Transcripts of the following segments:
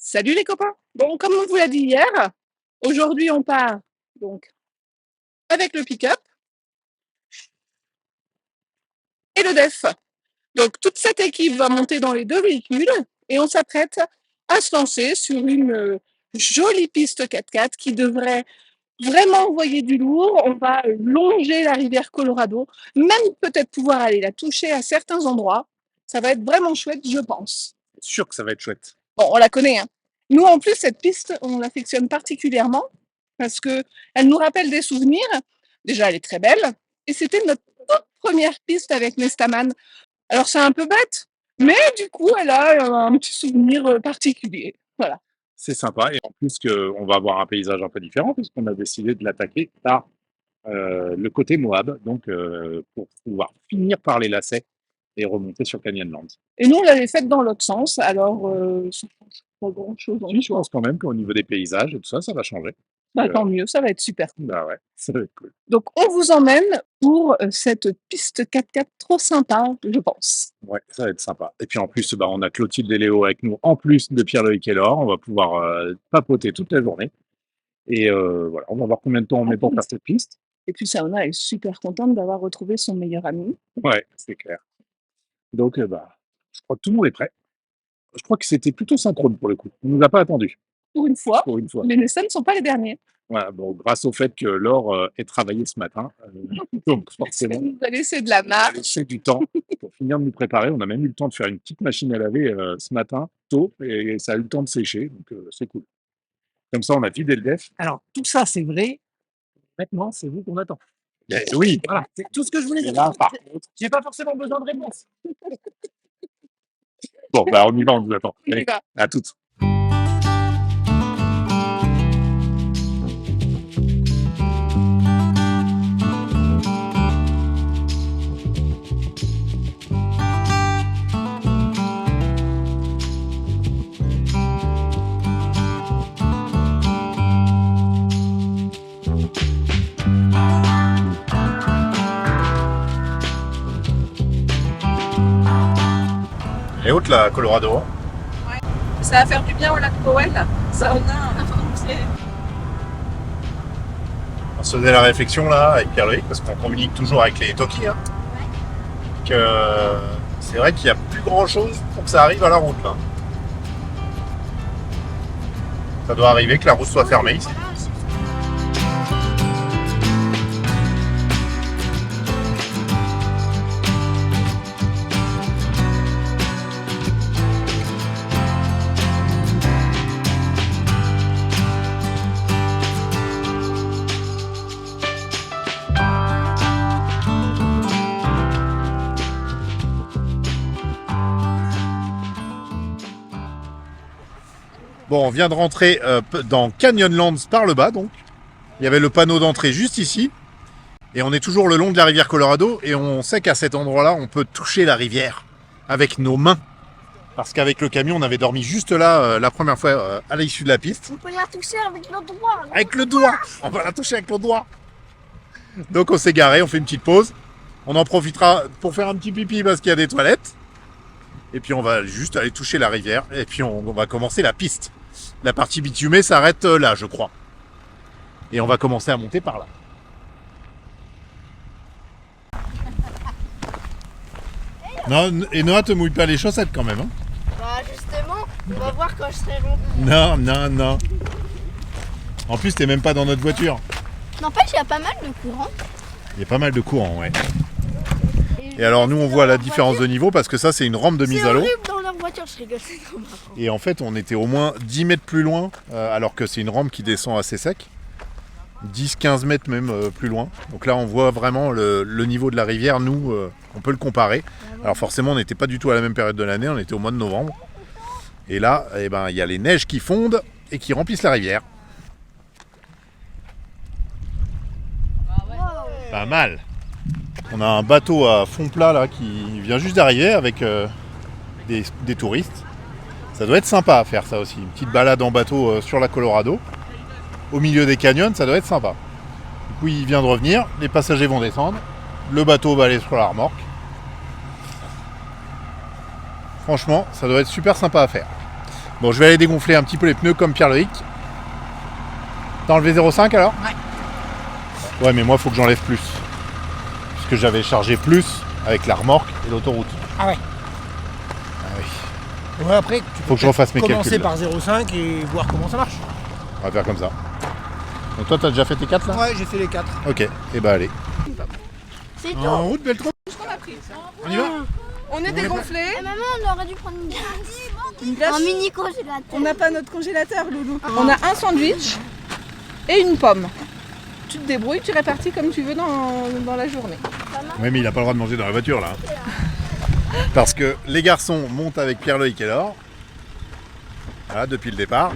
Salut les copains! Bon, comme on vous l'a dit hier, aujourd'hui on part donc avec le pick-up et le DEF. Donc toute cette équipe va monter dans les deux véhicules et on s'apprête à se lancer sur une jolie piste 4x4 qui devrait vraiment envoyer du lourd. On va longer la rivière Colorado, même peut-être pouvoir aller la toucher à certains endroits. Ça va être vraiment chouette, je pense. C'est sûr que ça va être chouette. Bon, on la connaît, hein. Nous, en plus, cette piste, on l'affectionne particulièrement parce que elle nous rappelle des souvenirs. Déjà, elle est très belle et c'était notre toute première piste avec Nestaman. Alors, c'est un peu bête, mais du coup, elle a un petit souvenir particulier. Voilà. C'est sympa et en plus qu'on va avoir un paysage un peu différent puisqu'on a décidé de l'attaquer par le côté Moab, donc pour pouvoir finir par les lacets et remonter sur Canyonlands. Et nous, on l'avait faite dans l'autre sens, alors ça change pas grand-chose en Je soi. pense quand même qu'au niveau des paysages et tout ça, ça va changer. Bah, tant mieux, ça va être super cool. Bah ouais, ça va être cool. Donc, on vous emmène pour cette piste 4x4 trop sympa, je pense. Ouais, ça va être sympa. Et puis en plus, bah, on a Clotilde et Léo avec nous, en plus de Pierre-Loïc et Laure. On va pouvoir papoter toute la journée. Et voilà, on va voir combien de temps on met pour faire cette piste. Et puis Saona est super contente d'avoir retrouvé son meilleur ami. Ouais, c'est clair. Donc, bah, je crois que tout le monde est prêt. Je crois que c'était plutôt synchrone pour le coup. On ne nous a pas attendu, Pour une fois, pour une fois. les Nessa ne sont pas les derniers. Voilà, bon, grâce au fait que Laure ait travaillé ce matin, donc Elle forcément, nous a laissé de la elle a marge. laissé du temps pour finir de nous préparer. On a même eu le temps de faire une petite machine à laver ce matin, tôt, et ça a eu le temps de sécher, donc c'est cool. Comme ça, on a vidé le def. Alors, tout ça, c'est vrai. Maintenant, c'est vous qu'on attend. Oui, Voilà, c'est tout ce que je voulais et dire. là, par contre, J'ai pas forcément besoin de réponse. bon, bah, on y va, on nous attend. On y Allez, va. à toutes. Elle est haute la Colorado. Ça va faire du bien au lac Powell. Sauna. On se faisait la réflexion là avec Pierre-Loïc, parce qu'on communique toujours avec les Toki, hein, que c'est vrai qu'il n'y a plus grand chose pour que ça arrive à la route là. Ça doit arriver que la route soit fermée ici. Bon, on vient de rentrer dans Canyonlands par le bas, donc. Il y avait le panneau d'entrée juste ici. Et on est toujours le long de la rivière Colorado. Et on sait qu'à cet endroit-là, on peut toucher la rivière avec nos mains. Parce qu'avec le camion, on avait dormi juste là la première fois à l'issue de la piste. On peut la toucher avec le doigt. Avec le doigt. On va la toucher avec le doigt. Donc on s'est garé, on fait une petite pause. On en profitera pour faire un petit pipi parce qu'il y a des toilettes. Et puis on va juste aller toucher la rivière. Et puis on va commencer la piste. La partie bitumée s'arrête là, je crois. Et on va commencer à monter par là. Non, et Noah, te mouille pas les chaussettes quand même. Hein. Bah justement, on va voir quand je serai rendu. Non, non, non. En plus, t'es même pas dans notre voiture. N'empêche, il y a pas mal de courant. Il y a pas mal de courant, ouais. Et alors nous, on voit la différence de niveau parce que ça, c'est une rampe de mise C'est à l'eau. horrible dans leur voiture, je rigole, c'est trop marrant. Et en fait, on était au moins 10 mètres plus loin, alors que c'est une rampe qui descend assez sec. 10-15 mètres même plus loin. Donc là, on voit vraiment le niveau de la rivière. Nous, on peut le comparer. Alors forcément, on n'était pas du tout à la même période de l'année. On était au mois de novembre. Et là, eh ben, il y a les neiges qui fondent et qui remplissent la rivière. Pas mal. On a un bateau à fond plat là qui vient juste d'arriver avec des touristes. Ça doit être sympa à faire ça aussi. Une petite balade en bateau sur la Colorado. Au milieu des canyons, ça doit être sympa. Du coup, il vient de revenir. Les passagers vont descendre. Le bateau va aller sur la remorque. Franchement, ça doit être super sympa à faire. Bon, je vais aller dégonfler un petit peu les pneus comme Pierre-Loïc. T'as enlevé 0,5 alors? Ouais, mais moi, faut que j'enlève plus. Puisque j'avais chargé plus avec la remorque et l'autoroute. Ah ouais. Ah oui. Ouais, après, tu Faut que je refasse mes commencer calculs. par 0,5 et voir comment ça marche. On va faire comme ça. Donc toi, t'as déjà fait tes 4 là? Ouais, j'ai fait les 4. Ok, et bah allez. C'est tout. En route, belle trop. Ce qu'on a pris. On y va? On est dégonflé. Eh, maman, on aurait dû prendre une glace. Une glace. Un mini congélateur. On n'a pas notre congélateur, Loulou. On a un sandwich et une pomme. Tu te débrouilles, tu répartis comme tu veux dans la journée. Oui, mais il a pas le droit de manger dans la voiture là. Parce que les garçons montent avec Pierre-Loïc et Laure. Voilà, depuis le départ.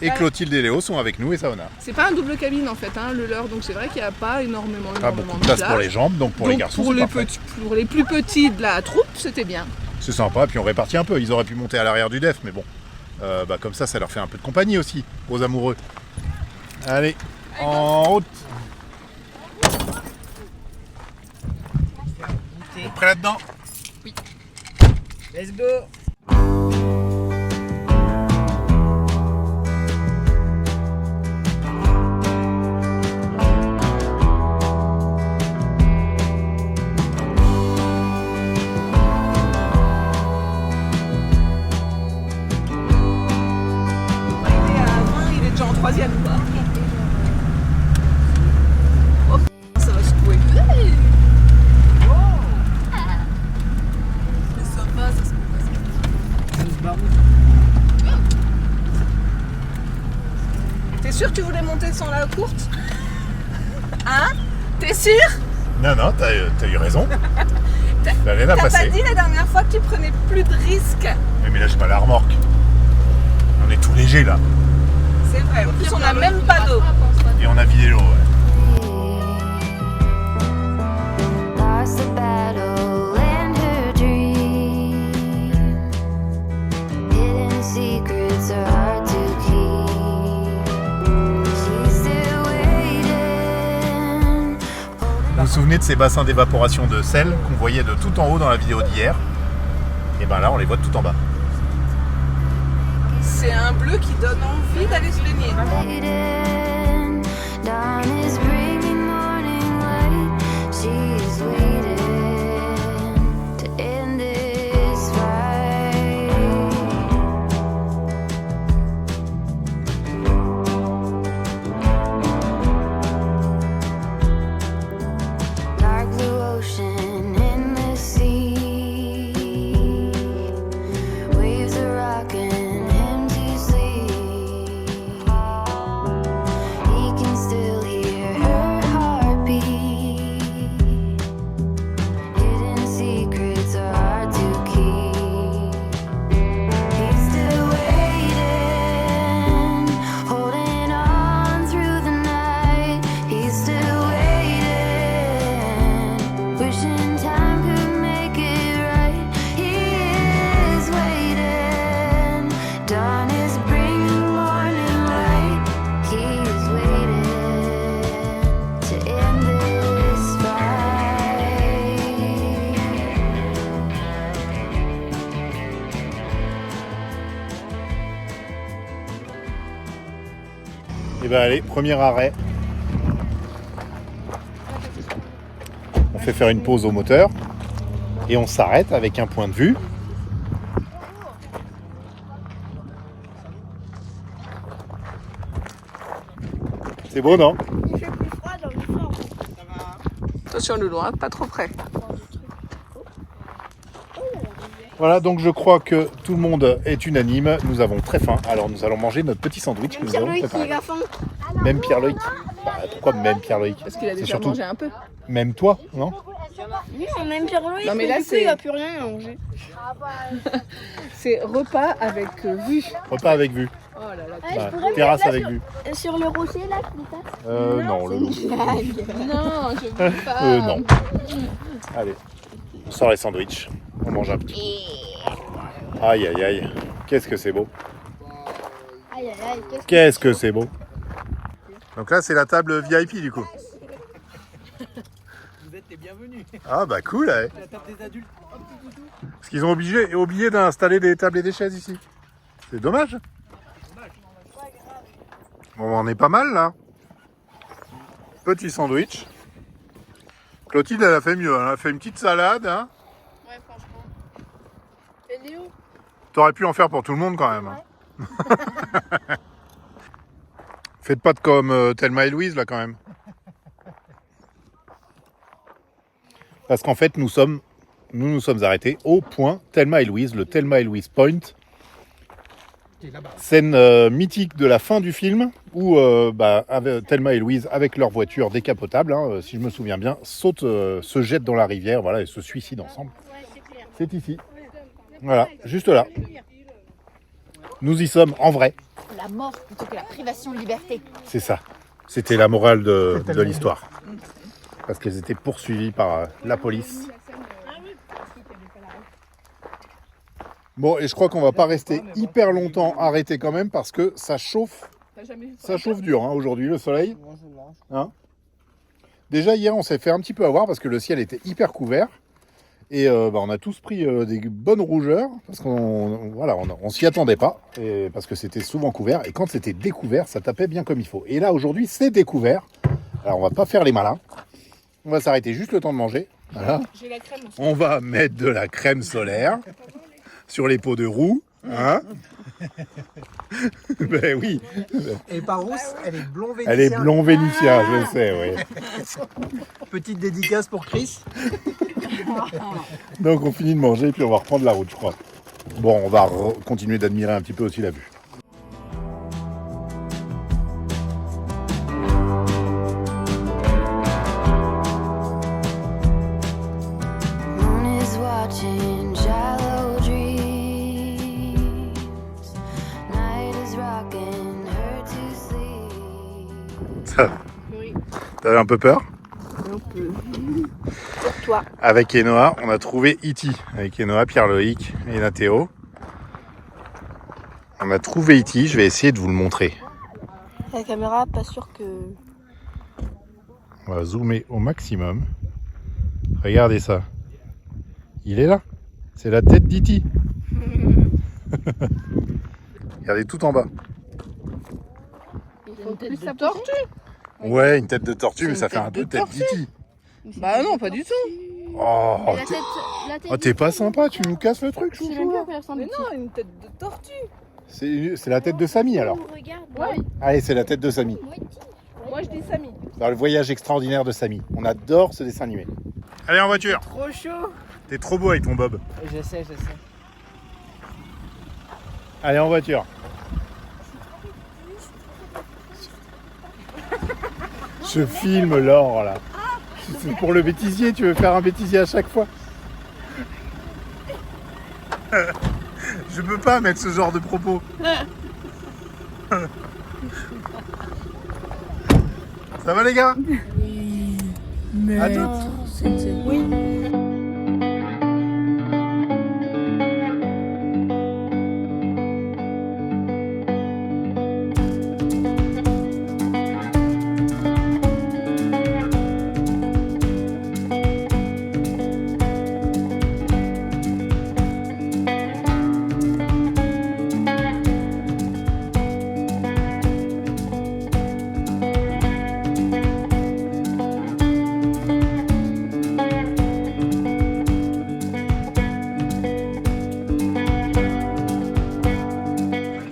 Et Clotilde et Léo sont avec nous et Saona. C'est pas un double cabine en fait, hein, le leur, donc c'est vrai qu'il n'y a pas énormément Pas beaucoup de place pour les jambes, donc pour les garçons pour c'est les, parfait. pour les plus petits de la troupe, c'était bien. C'est sympa, puis on répartit un peu. Ils auraient pu monter à l'arrière du def, mais bon. Comme ça leur fait un peu de compagnie aussi, aux amoureux. Allez, en route. Vous êtes prêts là-dedans? Let's go. Il est déjà en troisième. Oh, ça va secouer. C'est sympa, ça se passe. T'es sûr que tu voulais monter sans la courte? Hein? T'es sûr? Non, non, t'as eu raison. T'as rien à T'as pas passer. dit la dernière fois que tu prenais plus de risques? Mais là, j'ai pas la remorque. On est tout léger là. C'est vrai, en plus on n'a même pas d'eau. Et on a vidé l'eau. Ouais. Lost the battle and her dream. Hidden secrets are hard to keep. She's still waiting. Vous vous souvenez de ces bassins d'évaporation de sel qu'on voyait de tout en haut dans la vidéo d'hier? Et ben là, on les voit de tout en bas. C'est un bleu qui donne envie d'aller se baigner. Waiting. Dawn is bringing morning light. She's waiting to end this fight. Dark blue ocean in the sea. Waves are rocking him to sleep. He can still hear her heartbeat. Hidden secrets are hard to keep. He's still waiting, holding on through the night. He's still waiting, wishing time could make it right. He is waiting, dawn is bringing morning light. He's waiting to end this fight. Et ben allez, premier arrêt. On fait faire une pause au moteur. Et on s'arrête avec un point de vue. C'est beau, non? Il fait plus froid dans le fort. Attention Loulou, hein, pas trop près. Voilà, donc je crois que tout le monde est unanime. Nous avons très faim. Alors nous allons manger notre petit sandwich que nous avons Pierre-Louis qui préparé. va faim. Même Pierre-Loïc. Bah, pourquoi même Pierre-Loïc? Parce qu'il a C'est déjà surtout mangé un peu. même toi, non? Oui, on même Pierre-Louis. Non, mais là, du coup, c'est- il va plus rien à manger. C'est repas avec vue. Repas avec vue. Oh là là. Ah, Bah, je pourrais me terrasse mettre là avec vue. sur le rocher là, peut-être. Non, le Non, je veux pas. non. Allez, on sort les sandwichs. On mange un petit. Aïe aïe aïe. Qu'est-ce que c'est beau. Aïe aïe aïe, Qu'est-ce que c'est beau. Donc là, c'est la table VIP du coup. Vous êtes les bienvenus. Ah bah cool, ouais. La table des adultes. Parce qu'ils ont oublié d'installer des tables et des chaises ici. C'est dommage. Bon, on est pas mal là. Petit sandwich. Clotilde, elle a fait mieux. Elle a fait une petite salade. Hein. Ouais, franchement. Et Léo? T'aurais pu en faire pour tout le monde quand même. Hein. Faites pas de comme Thelma et Louise là quand même. Parce qu'en fait, nous nous sommes arrêtés au point Thelma et Louise, le Thelma et Louise Point. Scène mythique de la fin du film où Thelma et Louise, avec leur voiture décapotable, hein, si je me souviens bien, se jettent dans la rivière, voilà, et se suicident ensemble. C'est ici. Voilà, juste là. Nous y sommes en vrai. La mort plutôt que la privation de liberté. C'est ça. C'était la morale de l'histoire. Parce qu'elles étaient poursuivies par la police. Bon, et je crois qu'on va pas rester hyper longtemps arrêté quand même parce que ça chauffe. Ça chauffe dur hein, aujourd'hui, le soleil. Hein, déjà hier, on s'est fait un petit peu avoir parce que le ciel était hyper couvert. Et on a tous pris des bonnes rougeurs parce qu'on s'y attendait pas. Et parce que c'était souvent couvert. Et quand c'était découvert, ça tapait bien comme il faut. Et là, aujourd'hui, c'est découvert. Alors, on va pas faire les malins. On va s'arrêter juste le temps de manger. Voilà. J'ai la crème. On va mettre de la crème solaire sur les peaux de roue. Hein. Ben oui. Elle est pas rousse, elle est blond vénitien. Elle est blond vénitien, je sais, oui. Petite dédicace pour Chris. Donc on finit de manger et puis on va reprendre la route, je crois. Bon, on va continuer d'admirer un petit peu aussi la vue. Moon is watching shallow dreams. Night is rocking her to sleep. T'avais un peu peur? Un peu. Pour toi. Avec Enoa, on a trouvé E.T. Avec Enoa, Pierre-Loïc et Nathéo. On a trouvé E.T. Je vais essayer de vous le montrer. La caméra, pas sûr que... On va zoomer au maximum. Regardez ça. Il est là. C'est la tête d'E.T. Regardez tout en bas. Il faut plus sa tortue. Ouais, une tête de tortue, C'est mais ça une fait un tête peu de tête tortue. d'E.T. Bah non, pas du tout. Oh, La tête t'es pas sympa, tu nous casses le truc, Je sais chouchou. même plus à quoi elle ressemble. Mais non, une tête de tortue. C'est la tête de Samy alors. Regarde. Ouais. Allez, c'est la tête de Samy. Moi, je dis Samy. Dans le voyage extraordinaire de Samy. On adore ce dessin animé. Allez, en voiture. Trop chaud. T'es trop beau avec ton bob. Je sais. Allez, en voiture. Je filme l'or là. C'est pour le bêtisier, tu veux faire un bêtisier à chaque fois. Je peux pas mettre ce genre de propos. Ça va les gars? Mais À toutes. Oui.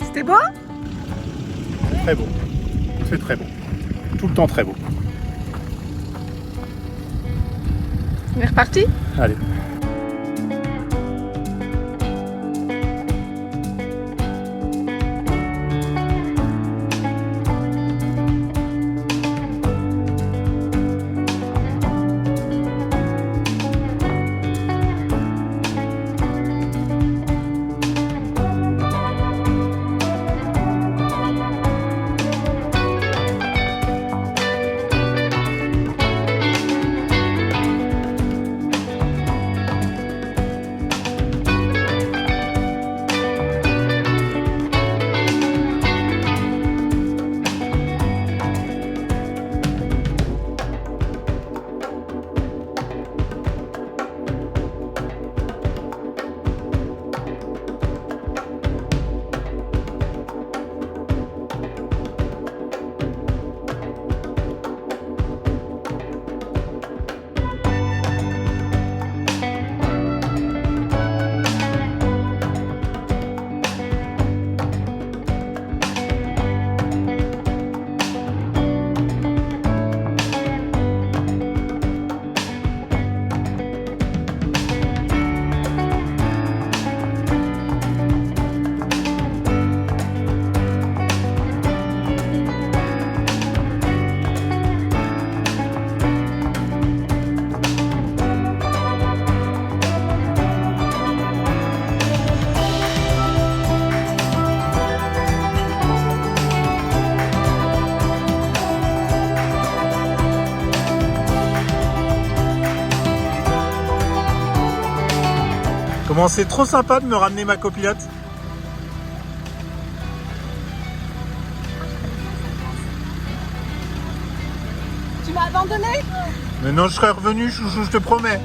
C'était beau? Très beau. C'est très beau. Tout le temps très beau. On est reparti? Allez. Comment c'est trop sympa de me ramener ma copilote. Tu m'as abandonné? Mais non, je serai revenu, chouchou, je te promets.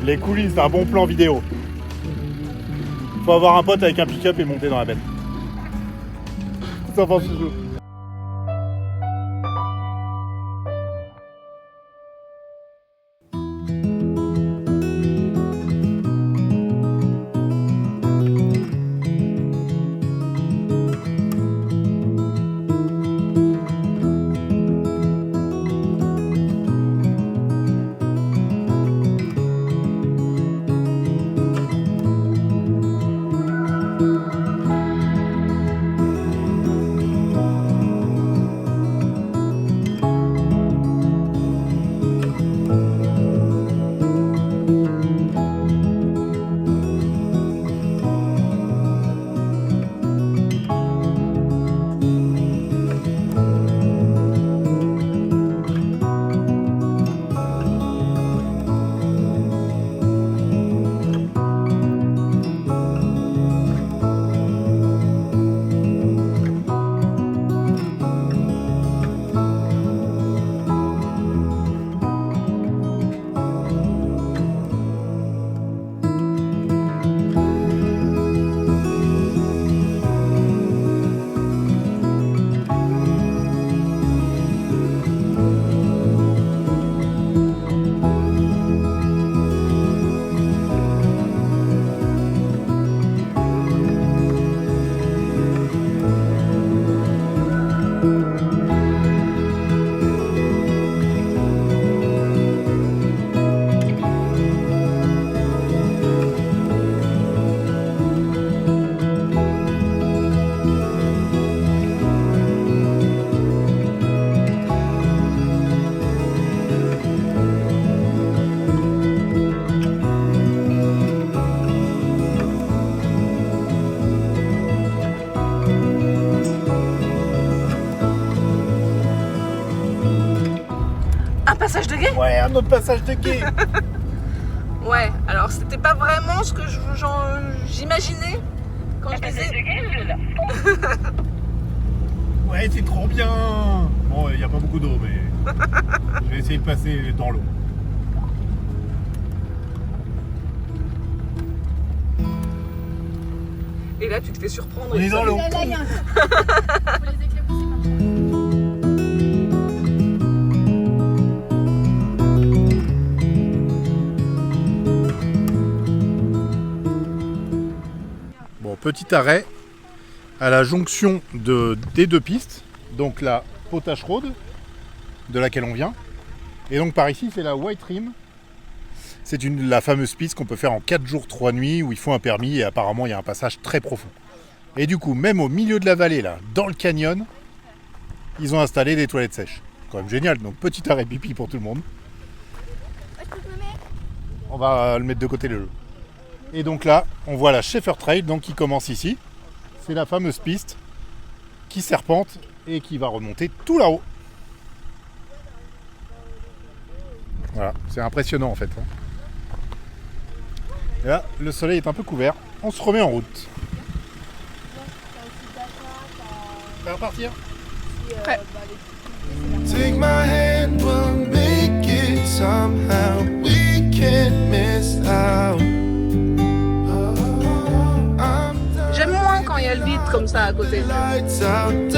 Les coulisses d'un bon plan vidéo. Faut avoir un pote avec un pick-up et monter dans la benne. Ça pense toujours. Un passage de guet? Ouais, un autre passage de quai. Ouais, alors c'était pas vraiment ce que j'imaginais quand je disais. Ouais, c'est trop bien. Bon, il n'y a pas beaucoup d'eau, mais je vais essayer de passer dans l'eau. Et là, tu te fais surprendre. On est dans l'eau. Là, il y a un coup. Faut les éclabousser comme ça. Bon, petit arrêt à la jonction des deux pistes. Donc la Potash Road, de laquelle on vient. Et donc par ici, c'est la White Rim. C'est la fameuse piste qu'on peut faire en 4 jours 3 nuits, où il faut un permis et apparemment il y a un passage très profond. Et du coup, même au milieu de la vallée, là, dans le canyon, ils ont installé des toilettes sèches. Quand même génial, donc petit arrêt pipi pour tout le monde. On va le mettre de côté le jeu. Et donc là, on voit la Schaefer Trail donc, qui commence ici. C'est la fameuse piste qui serpente et qui va remonter tout là-haut. Voilà, c'est impressionnant en fait. Et là, le soleil est un peu couvert. On se remet en route. Ça va partir? Prêt. Take my hand, we'll make it somehow. We can't miss out. J'aime moins quand il y a le vide comme ça à côté. Lights out,